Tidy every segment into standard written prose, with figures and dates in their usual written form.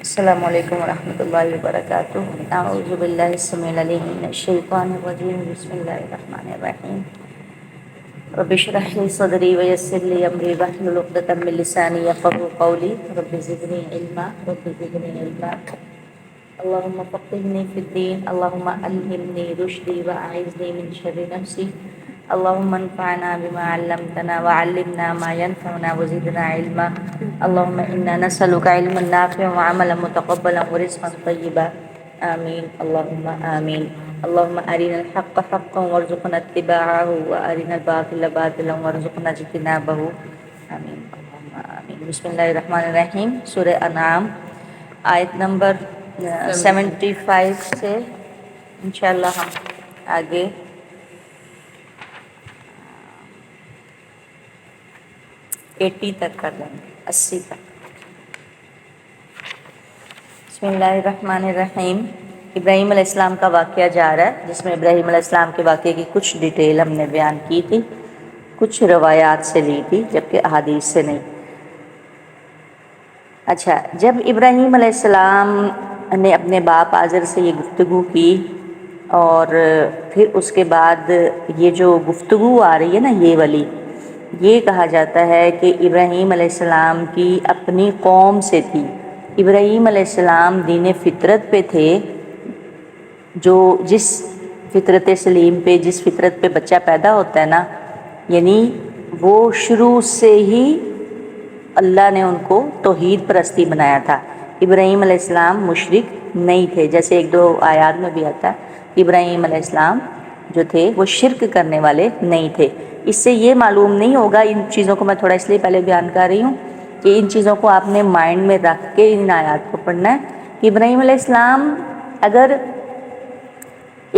السلام علیکم ورحمۃ اللہ وبرکاتہ۔ اعوذ باللہ السمیع العلیم من الشیطان الرجیم، بسم اللہ الرحمن الرحیم۔ رب اشرح لی صدری ویسر لی امری واحلل عقدۃ من لسانی یفقهوا قولی، رب زدنی علما رب زدنی علما۔ اللهم فقهنی فی الدین، اللهم الہمنی رشدی واعذنی من شر نفسی، اللهم انفعنا بما علمتنا وعلمنا ما ينفعنا وزدنا علما، اللهم انا نسألك علما نافعا وعملا متقبلا ورزقا طيبا، آمين اللهم آمين۔ اللهم أرنا الحق حقا وارزقنا اتباعه وأرنا الباطل باطلا وارزقنا اجتنابه، آمين اللهم آمين۔ بسم اللہ الرحمن الرحیم۔ سورہ انعام آیت نمبر 75 سے انشاءاللہ ہم آگے 80 تک کر لیں گے، 80 تک۔ بسم اللہ الرحمن الرحیم۔ ابراہیم علیہ السلام کا واقعہ جا رہا ہے، جس میں ابراہیم علیہ السلام کے واقعے کی کچھ ڈیٹیل ہم نے بیان کی تھی، کچھ روایات سے لی تھی، جبکہ احادیث سے نہیں۔ اچھا، جب ابراہیم علیہ السلام نے اپنے باپ آزر سے یہ گفتگو کی، اور پھر اس کے بعد یہ جو گفتگو آ رہی ہے نا، یہ والی، یہ کہا جاتا ہے کہ ابراہیم علیہ السلام کی اپنی قوم سے تھی۔ ابراہیم علیہ السلام دین فطرت پہ تھے، جو جس فطرت سلیم پہ، جس فطرت پہ بچہ پیدا ہوتا ہے نا، یعنی وہ شروع سے ہی اللہ نے ان کو توحید پرستی بنایا تھا۔ ابراہیم علیہ السلام مشرک نہیں تھے، جیسے ایک دو آیات میں بھی آتا ہے، ابراہیم علیہ السلام جو تھے وہ شرک کرنے والے نہیں تھے۔ اس سے یہ معلوم نہیں ہوگا، ان چیزوں کو میں تھوڑا اس لیے پہلے بیان کر رہی ہوں کہ ان چیزوں کو آپ نے مائنڈ میں رکھ کے ان آیات کو پڑھنا ہے کہ ابراہیم علیہ السلام اگر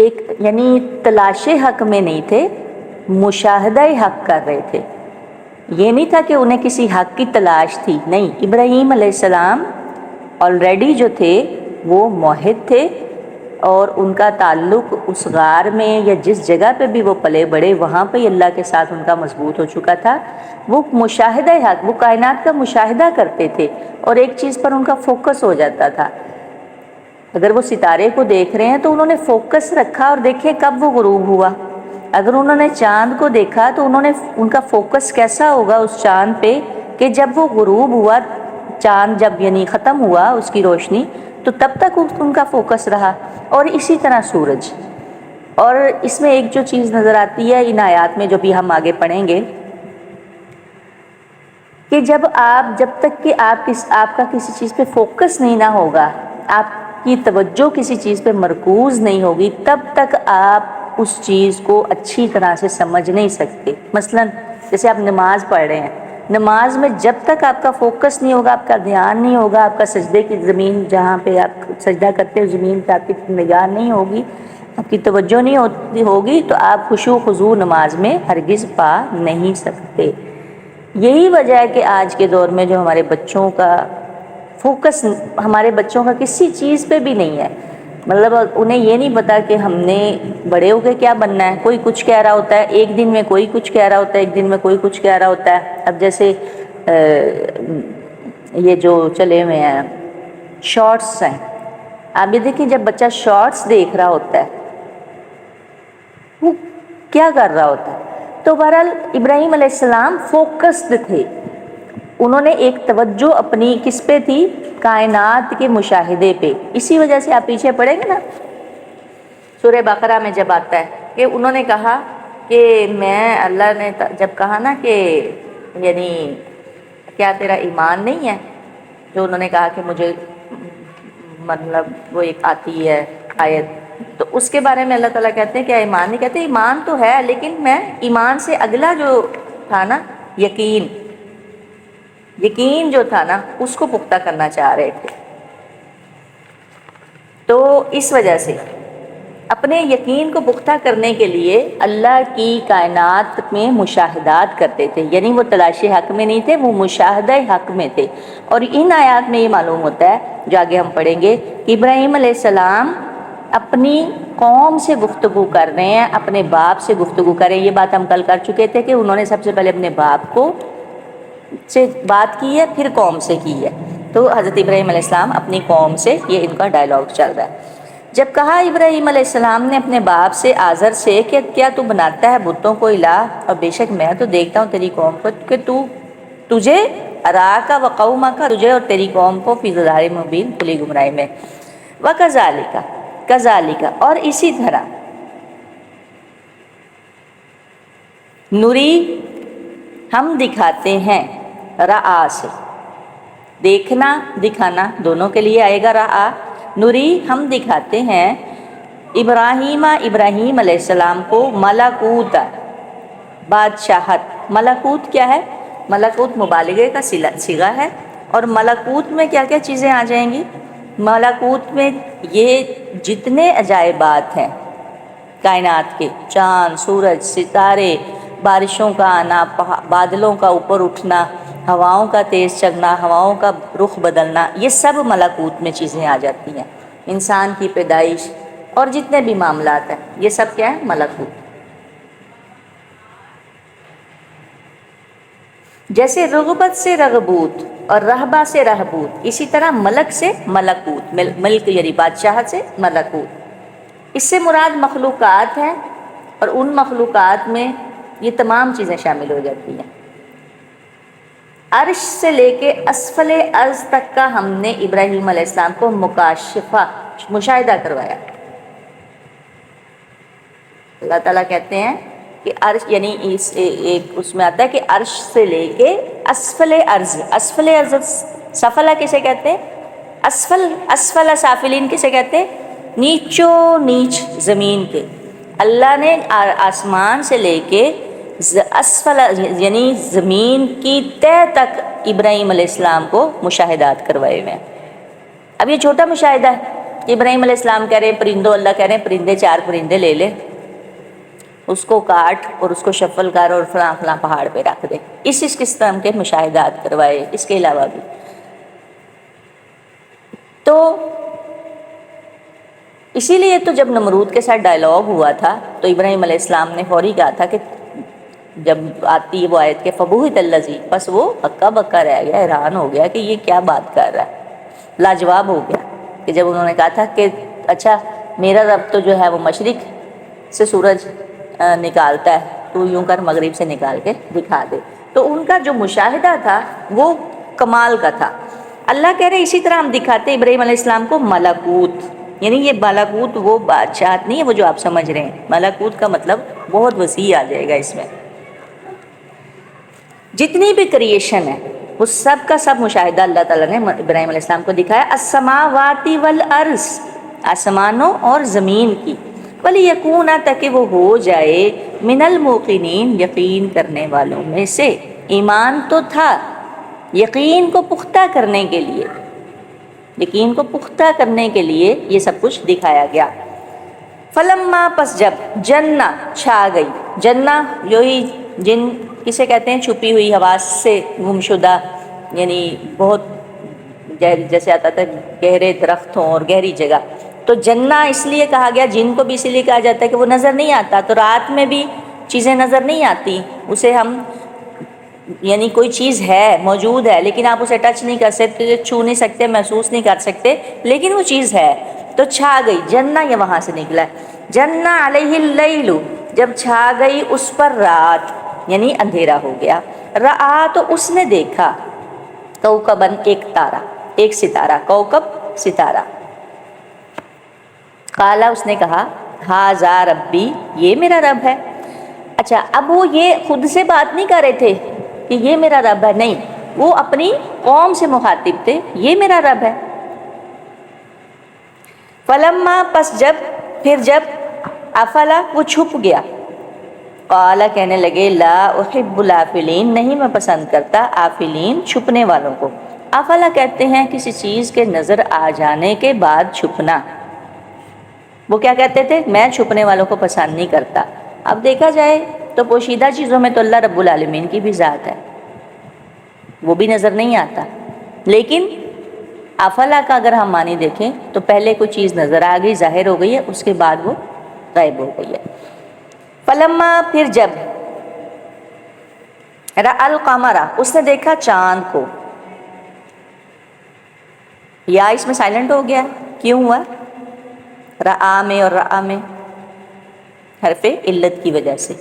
ایک یعنی تلاش حق میں نہیں تھے، مشاہدہ حق کر رہے تھے۔ یہ نہیں تھا کہ انہیں کسی حق کی تلاش تھی، نہیں، ابراہیم علیہ السلام آلریڈی جو تھے وہ موحد تھے، اور ان کا تعلق اس غار میں یا جس جگہ پہ بھی وہ پلے بڑے، وہاں پہ اللہ کے ساتھ ان کا مضبوط ہو چکا تھا۔ وہ مشاہدہ حق، وہ کائنات کا مشاہدہ کرتے تھے، اور ایک چیز پر ان کا فوکس ہو جاتا تھا۔ اگر وہ ستارے کو دیکھ رہے ہیں تو انہوں نے فوکس رکھا اور دیکھے کب وہ غروب ہوا۔ اگر انہوں نے چاند کو دیکھا تو ان کا فوکس کیسا ہوگا اس چاند پہ کہ جب وہ غروب ہوا، چاند جب یعنی ختم ہوا اس کی روشنی، تو تب تک ان کا فوکس رہا۔ اور اسی طرح سورج۔ اور اس میں ایک جو چیز نظر آتی ہے ان آیات میں، جو بھی ہم آگے پڑھیں گے، کہ جب تک کہ آپ کا کسی چیز پہ فوکس نہیں نہ ہوگا، آپ کی توجہ کسی چیز پہ مرکوز نہیں ہوگی، تب تک آپ اس چیز کو اچھی طرح سے سمجھ نہیں سکتے۔ مثلا جیسے آپ نماز پڑھ رہے ہیں، نماز میں جب تک آپ کا فوکس نہیں ہوگا، آپ کا دھیان نہیں ہوگا، آپ کا سجدے کی زمین جہاں پہ آپ سجدہ کرتے ہو زمین پہ آپ کی نگاہ نہیں ہوگی، آپ کی توجہ نہیں ہوگی، تو آپ خشوع و خضوع نماز میں ہرگز پا نہیں سکتے۔ یہی وجہ ہے کہ آج کے دور میں جو ہمارے بچوں کا فوکس، ہمارے بچوں کا کسی چیز پہ بھی نہیں ہے، مطلب انہیں یہ نہیں پتا کہ ہم نے بڑے ہو کے کیا بننا ہے۔ کوئی کچھ کہہ رہا ہوتا ہے، ایک دن میں کوئی کچھ کہہ رہا ہوتا ہے، ایک دن میں کوئی کچھ کہہ رہا ہوتا ہے۔ اب جیسے یہ جو چلے ہوئے ہیں شارٹس ہیں، آپ یہ دیکھیں جب بچہ شارٹس دیکھ رہا ہوتا ہے وہ کیا کر رہا ہوتا ہے؟ تو بہرحال ابراہیم علیہ السلام فوکسڈ تھے، انہوں نے ایک توجہ اپنی کس پہ تھی؟ کائنات کے مشاہدے پہ۔ اسی وجہ سے آپ پیچھے پڑھیں گے نا سورہ بقرہ میں جب آتا ہے کہ انہوں نے کہا کہ اللہ نے جب کہا نا کہ یعنی کیا تیرا ایمان نہیں ہے، جو انہوں نے کہا کہ مجھے مطلب وہ ایک آتی ہے آیت، تو اس کے بارے میں اللہ تعالیٰ کہتے ہیں کہ ایمان نہیں، کہتے ایمان تو ہے لیکن میں ایمان سے اگلا جو تھا نا یقین جو تھا نا اس کو پختہ کرنا چاہ رہے تھے۔ تو اس وجہ سے اپنے یقین کو پختہ کرنے کے لیے اللہ کی کائنات میں مشاہدات کرتے تھے، یعنی وہ تلاش حق میں نہیں تھے، وہ مشاہدہ حق میں تھے۔ اور ان آیات میں یہ معلوم ہوتا ہے، جو آگے ہم پڑھیں گے، کہ ابراہیم علیہ السلام اپنی قوم سے گفتگو کر رہے ہیں، اپنے باپ سے گفتگو کر رہے ہیں۔ یہ بات ہم کل کر چکے تھے کہ انہوں نے سب سے پہلے اپنے باپ کو سے بات کی ہے، پھر قوم سے کی ہے۔ تو حضرت ابراہیم علیہ السلام اپنی قوم سے یہ ان کا ڈائلاگ چل رہا ہے۔ جب کہا ابراہیم علیہ السلام نے اپنے باپ سے آزر سے کہ کیا تو بناتا ہے بتوں کو الہ، اور بے شک میں تو دیکھتا ہوں تیری قوم کو کہ تجھے اراکا و قومک، تجھے اور تیری قوم کو فی ضلال مبین، کھلی گمراہی میں، کذالک اور اسی طرح، نری ہم دکھاتے ہیں، رآ سے دیکھنا دکھانا دونوں کے لیے آئے گا، رآ نری ہم دکھاتے ہیں، ابراہیم علیہ السلام کو ملکوت بادشاہت۔ ملکوت کیا ہے؟ ملکوت مبالغے کا صیغہ ہے، اور ملکوت میں کیا کیا چیزیں آ جائیں گی؟ ملکوت میں یہ جتنے عجائبات ہیں کائنات کے، چاند، سورج، ستارے، بارشوں کا آنا، بادلوں کا اوپر اٹھنا، ہواؤں کا تیز چلنا، ہواؤں کا رخ بدلنا، یہ سب ملکوت میں چیزیں آ جاتی ہیں۔ انسان کی پیدائش اور جتنے بھی معاملات ہیں، یہ سب کیا ہے؟ ملکوت۔ جیسے رغبت سے رغبوت اور رہبہ سے رہبوت، اسی طرح ملک سے ملکوت، ملک یعنی بادشاہت سے ملکوت۔ اس سے مراد مخلوقات ہیں، اور ان مخلوقات میں یہ تمام چیزیں شامل ہو جاتی ہیں۔ عرش سے لے کے اسفل ارض تک کا ہم نے ابراہیم علیہ السلام کو مکاشفہ، مشاہدہ کروایا۔ اللہ تعالیٰ کہتے ہیں کہ عرش یعنی اس میں آتا ہے کہ عرش سے لے کے اسفل ارض، اسفل ارض سفلہ کسے کہتے ہیں؟ اسفل سافلین کسے کہتے ہیں؟ نیچو نیچ زمین کے۔ اللہ نے آسمان سے لے کے اسفل یعنی زمین کی تہ تک ابراہیم علیہ السلام کو مشاہدات کروائے ہوئے ہیں۔ اب یہ چھوٹا مشاہدہ ہے کہ ابراہیم علیہ السلام کہہ رہے ہیں پرندوں، اللہ کہہ رہے ہیں پرندے، 4 پرندے لے لے، اس کو کاٹ اور اس کو شفل کر اور فلاں فلاں پہاڑ پہ رکھ دے۔ اس قسم کے مشاہدات کروائے، اس کے علاوہ بھی۔ تو اسی لیے تو جب نمرود کے ساتھ ڈائلاگ ہوا تھا تو ابراہیم علیہ السلام نے فوری کہا تھا کہ جب آتی ہے وہ آیت کے فبہت الذی، بس وہ ہکا بکا رہ گیا، حیران ہو گیا کہ یہ کیا بات کر رہا ہے، لاجواب ہو گیا کہ جب انہوں نے کہا تھا کہ اچھا میرا رب تو جو ہے وہ مشرق سے سورج نکالتا ہے، تو یوں کر مغرب سے نکال کے دکھا دے۔ تو ان کا جو مشاہدہ تھا وہ کمال کا تھا۔ اللہ کہہ رہے اسی طرح ہم دکھاتے ابراہیم علیہ السلام کو ملکوت، یعنی یہ ملکوت وہ بادشاہت نہیں ہے وہ جو آپ سمجھ رہے ہیں، ملکوت کا مطلب بہت وسیع آ جائے گا اس میں۔ جتنی بھی کریشن ہے وہ سب کا سب مشاہدہ اللہ تعالیٰ نے ابراہیم علیہ السلام کو دکھایا، السماوات والارض، آسمانوں اور زمین کی، وَلِيَكُونَ تاکہ وہ ہو جائے، من الموقنین یقین کرنے والوں میں سے۔ ایمان تو تھا، یقین کو پختہ کرنے کے لیے، یقین کو پختہ کرنے کے لیے یہ سب کچھ دکھایا گیا۔ فلما پس جب جنہ چھا گئی، جنہ یہی جن کسے کہتے ہیں؟ چھپی ہوئی حواس سے گمشدہ، یعنی بہت جیسے آتا تھا گہرے درخت ہوں اور گہری جگہ، تو جنہ اس لیے کہا گیا، جن کو بھی اس لیے کہا جاتا ہے کہ وہ نظر نہیں آتا، تو رات میں بھی چیزیں نظر نہیں آتی، اسے ہم یعنی کوئی چیز ہے، موجود ہے، لیکن آپ اسے ٹچ نہیں کر سکتے، چھو نہیں سکتے، محسوس نہیں کر سکتے، لیکن وہ چیز ہے۔ تو چھا گئی، جنہ یہ وہاں سے نکلا ہے، جنہ علیہ اللیل، جب چھا گئی اس پر رات یعنی اندھیرا ہو گیا، رآ تو اس نے دیکھا، کوکبن ایک تارا، ایک ستارہ، کوکب ستارہ، قالا اس نے کہا، ھذا ربی، یہ میرا رب ہے۔ اچھا اب وہ یہ خود سے بات نہیں کر رہے تھے کہ یہ میرا رب ہے، نہیں، وہ اپنی قوم سے مخاطب تھے، یہ میرا رب ہے۔ فلما پس جب، پھر جب، افلا وہ چھپ گیا، قالا کہنے لگے، لا احب الافلین، نہیں میں پسند کرتا آفلین، چھپنے والوں کو۔ افلا کہتے ہیں کسی چیز کے نظر آ جانے کے بعد چھپنا۔ وہ کیا کہتے تھے؟ میں چھپنے والوں کو پسند نہیں کرتا۔ اب دیکھا جائے تو پوشیدہ چیزوں میں تو اللہ رب العالمین کی بھی ذات ہے، وہ بھی نظر نہیں آتا، لیکن افلا کا اگر ہم معنی دیکھیں تو پہلے کوئی چیز نظر آ گئی، ظاہر ہو گئی ہے، اس کے بعد وہ غائب ہو گئی ہے۔ فلما پھر جب، رأى القمر اس نے دیکھا چاند کو، یا اس میں سائلنٹ ہو گیا، کیوں ہوا؟ رآ میں اور رآ میں حرف علت کی وجہ سے.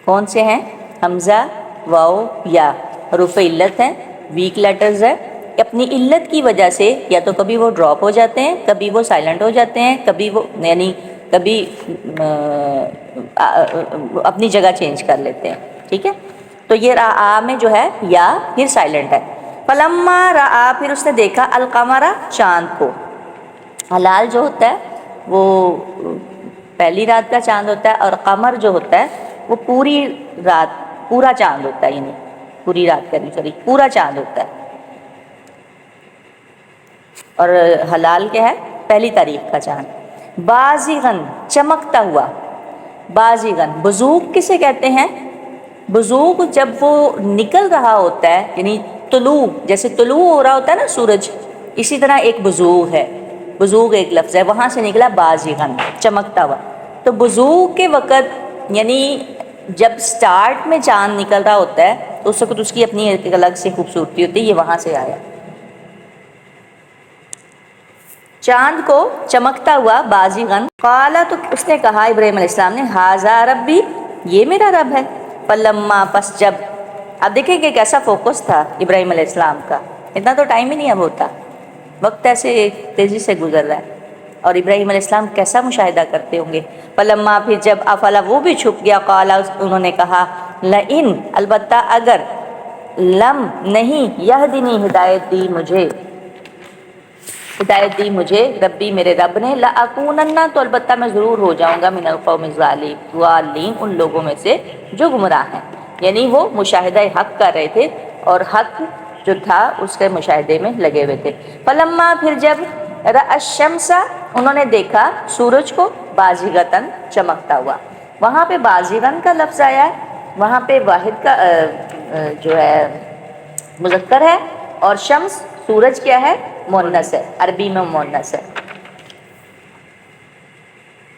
کون سے ہیں؟ حمزہ، واؤ، یا. حروف علت ہیں، ویک لیٹرز ہے. اپنی علت کی وجہ سے یا تو کبھی وہ ڈراپ ہو جاتے ہیں، کبھی وہ سائلنٹ ہو جاتے ہیں، کبھی وہ یعنی کبھی اپنی جگہ چینج کر لیتے ہیں. ٹھیک ہے، تو یہ رآ میں جو ہے یا پھر سائلنٹ ہے. فلما رآ، پھر اس نے دیکھا، القمر، چاند کو. ہلال جو ہوتا ہے وہ پہلی رات کا چاند ہوتا ہے، اور قمر جو ہوتا ہے وہ پوری رات، پورا چاند ہوتا ہے، یعنی پوری رات کا نہیں، سوری، پورا چاند ہوتا ہے. اور حلال کیا ہے؟ پہلی تاریخ کا چاند. بازغن، چمکتا ہوا. بازغن، بزوغ کسے کہتے ہیں؟ بزوغ جب وہ نکل رہا ہوتا ہے، یعنی طلوع، جیسے طلوع ہو رہا ہوتا ہے نا سورج، اسی طرح ایک بزوغ ہے. بزوغ ایک لفظ ہے، وہاں سے نکلا بازغن، چمکتا ہوا. تو بزوغ کے وقت یعنی جب سٹارٹ میں چاند نکل رہا ہوتا ہے تو اس وقت اس کی اپنی ایک الگ سے خوبصورتی ہوتی ہے. یہ وہاں سے آیا. چاند کو چمکتا ہوا بازغن. قالا، تو اس نے کہا ابراہیم علیہ السلام نے، ھذا ربی، یہ میرا رب ہے. فلما، پس جب. اب دیکھیں کہ کیسا فوکس تھا ابراہیم علیہ السلام کا. اتنا تو ٹائم ہی نہیں اب ہوتا، وقت ایسے تیزی سے گزر رہا ہے. اور ابراہیم علیہ السلام کیسا مشاہدہ کرتے ہوں گے. فلما، پھر جب. افلا، وہ بھی چھپ گیا. قالا، انہوں نے کہا، لئن، البتہ اگر. لم، نہیں. یہدنی، ہدایت دی مجھے. ہدایت دی مجھے ربی، میرے رب نے. لأکونن، تو البتہ میں ضرور ہو جاؤں گا. من القوم الضالین، ان لوگوں میں سے جو گمراہ ہیں. یعنی وہ مشاہدہ حق کر رہے تھے اور حق جو تھا اس کے مشاہدے میں لگے ہوئے تھے. فلما، پھر جب. رأى الشمس، انہوں نے دیکھا سورج کو. بازغۃ، چمکتا ہوا. وہاں پہ بازغن کا لفظ آیا ہے، وہاں پہ واحد کا جو ہے مذکر ہے، اور شمس، سورج کیا ہے؟ مؤنث ہے، عربی میں مؤنث ہے.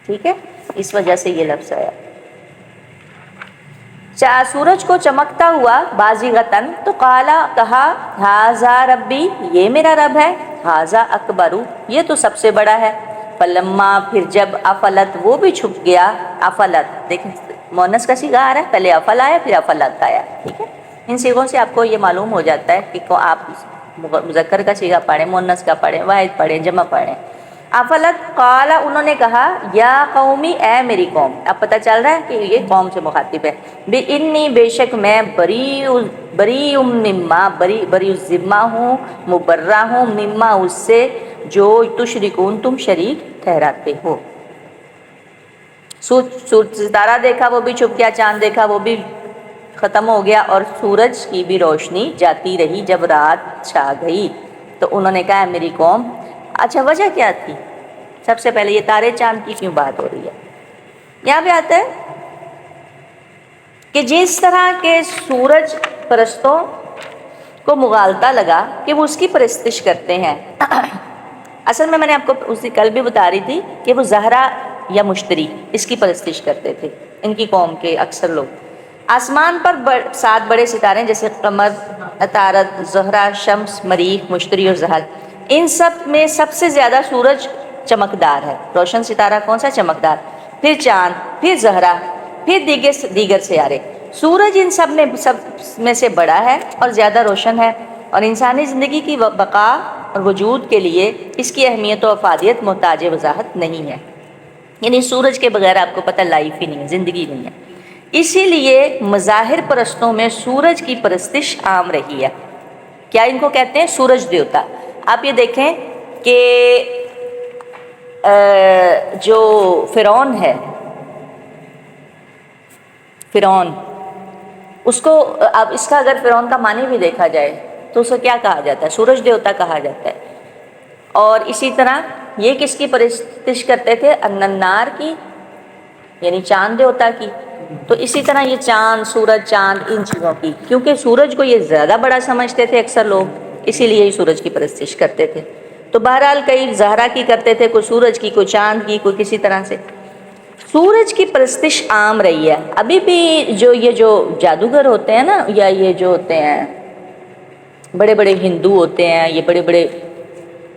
ٹھیک ہے، اس وجہ سے یہ لفظ آیا. سورج کو چمکتا ہوا بازغۃ، تو قالا، کہا، ھذا ربی، یہ میرا رب ہے. ھذا اکبر، یہ تو سب سے بڑا ہے. فلما، پھر جب. افلت، وہ بھی چھپ گیا. افلت، دیکھیں مؤنث کا صیغہ آ رہا ہے، پہلے افل آیا پھر افلت آیا. ٹھیک ہے، ان صیغوں سے آپ کو یہ معلوم ہو جاتا ہے کہ آپ مذکر کا صیغہ پڑھیں، مؤنث کا پڑھیں، واحد پڑھیں، جمع پڑھیں. افلت، قال، انہوں نے کہا، یا قومی، اے میری قوم. اب پتہ چل رہا ہے کہ یہ قوم سے مخاطب ہے. انی، بے شک میں، بری مما، بری الذمہ ہوں، مبرہ ہوں، مما، اس سے جو تشرکون، تم شریک ٹھہراتے ہو. ستارہ دیکھا وہ بھی چھپ گیا، چاند دیکھا وہ بھی ختم ہو گیا، اور سورج کی بھی روشنی جاتی رہی جب رات چھا گئی. تو انہوں نے کہا، میری قوم. اچھا، وجہ کیا تھی؟ سب سے پہلے یہ تارے چاند کی کیوں بات ہو رہی ہے؟ یہاں پہ آتا ہے کہ جس طرح کے سورج پرستوں کو مغالطہ لگا کہ وہ اس کی پرستش کرتے ہیں. اصل میں نے آپ کو اس سے کل بھی بتا رہی تھی کہ وہ زہرا یا مشتری، اس کی پرستش کرتے تھے ان کی قوم کے اکثر لوگ. آسمان پر 7 بڑے ستارے جیسے قمر، عطارد، زہرہ، شمس، مریخ، مشتری اور زحل، ان سب میں سب سے زیادہ سورج چمکدار ہے. روشن ستارہ کون سا؟ چمکدار. پھر چاند، پھر زہرہ، پھر دیگر سیارے. سورج ان سب میں سے بڑا ہے اور زیادہ روشن ہے، اور انسانی زندگی کی بقا اور وجود کے لیے اس کی اہمیت و افادیت محتاج وضاحت نہیں ہے. یعنی سورج کے بغیر آپ کو پتہ لائف ہی نہیں ہے، زندگی نہیں ہے. اسی لیے مظاہر پرستوں میں سورج کی پرستش عام رہی ہے. کیا ان کو کہتے ہیں؟ سورج دیوتا. آپ یہ دیکھیں کہ جو فرعون ہے، فرعون، اس کو اب اس کا اگر فرعون کا معنی بھی دیکھا جائے تو اسے کیا کہا جاتا ہے؟ سورج دیوتا کہا جاتا ہے. اور اسی طرح یہ کس کی پرستش کرتے تھے؟ النار کی، یعنی چاند دیوتا کی. تو اسی طرح یہ چاند، سورج، چاند، ان چیزوں کی، کیونکہ سورج کو یہ زیادہ بڑا سمجھتے تھے اکثر لوگ، اسی لیے یہ سورج کی پرستش کرتے تھے. تو بہرحال کئی زہرہ کی کرتے تھے، کوئی سورج کی، کوئی چاند کی، کوئی کسی طرح سے. سورج کی پرستش عام رہی ہے. ابھی بھی یہ جو جادوگر ہوتے ہیں نا، یا یہ جو ہوتے ہیں بڑے بڑے ہندو ہوتے ہیں، یہ بڑے بڑے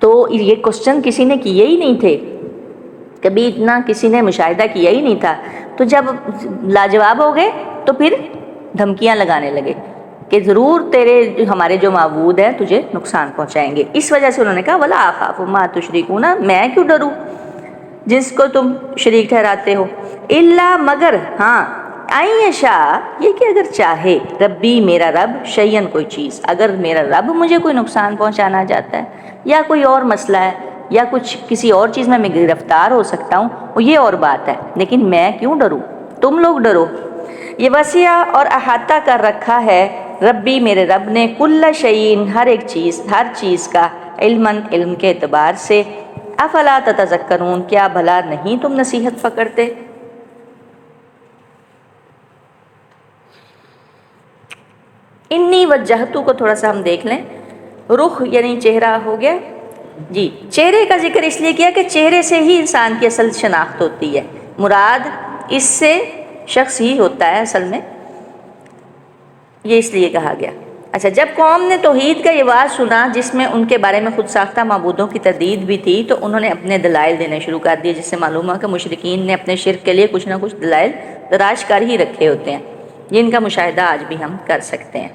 تو یہ کوشچن کسی نے کیے ہی نہیں تھے، کبھی اتنا کسی نے مشاہدہ کیا ہی نہیں تھا، تو جب لاجواب ہو گئے تو پھر دھمکیاں لگانے لگے کہ ضرور تیرے ہمارے جو معبود ہیں تجھے نقصان پہنچائیں گے۔ اس وجہ سے انہوں نے کہا وَلَا أَخَافُ مَا تُشْرِكُونَ، میں کیوں ڈروں جس کو تم شریک ٹھہراتے ہو، الا مگر ہاں ان یشاء، یہ کہ اگر چاہے ربی میرا رب شیئن کوئی چیز، اگر میرا رب مجھے کوئی نقصان پہنچانا چاہتا ہے یا کوئی اور مسئلہ ہے یا کچھ کسی اور چیز میں گرفتار ہو سکتا ہوں، وہ یہ اور بات ہے، لیکن میں کیوں ڈروں، تم لوگ ڈرو۔ یہ وسیع اور احاطہ کر رکھا ہے ربی میرے رب نے کل شیئن، ہر ایک چیز، ہر چیز کا، علماً علم کے اعتبار سے، افلا تتذکرون، کیا بھلا نہیں تم نصیحت پکڑتے۔ انی وجہتو کو تھوڑا سا ہم دیکھ لیں، رخ یعنی چہرہ ہو گیا جی، چہرے کا ذکر اس لیے کیا کہ چہرے سے ہی انسان کی اصل شناخت ہوتی ہے، مراد اس سے شخص ہی ہوتا ہے اصل میں، یہ اس لیے کہا گیا۔ اچھا، جب قوم نے توحید کا یہ واعظ سنا جس میں ان کے بارے میں خود ساختہ معبودوں کی تردید بھی تھی، تو انہوں نے اپنے دلائل دینے شروع کر دیے، جس سے معلوم ہوا کہ مشرکین نے اپنے شرک کے لیے کچھ نہ کچھ دلائل تراش کر ہی رکھے ہوتے ہیں، جن کا مشاہدہ آج بھی ہم کر سکتے ہیں۔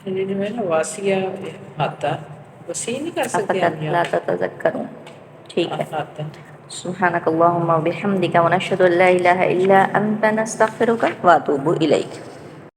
یہ جو ہے نا واسیہ آتا، وسیع نہیں کر سکتے ہم لا یہاں تتذکرون، ٹھیک ہے۔ آتا ہے۔ سبحانک اللہم و بحمدک ونشہد ان لا الہ الا انت نستغفرک واتوب الیک۔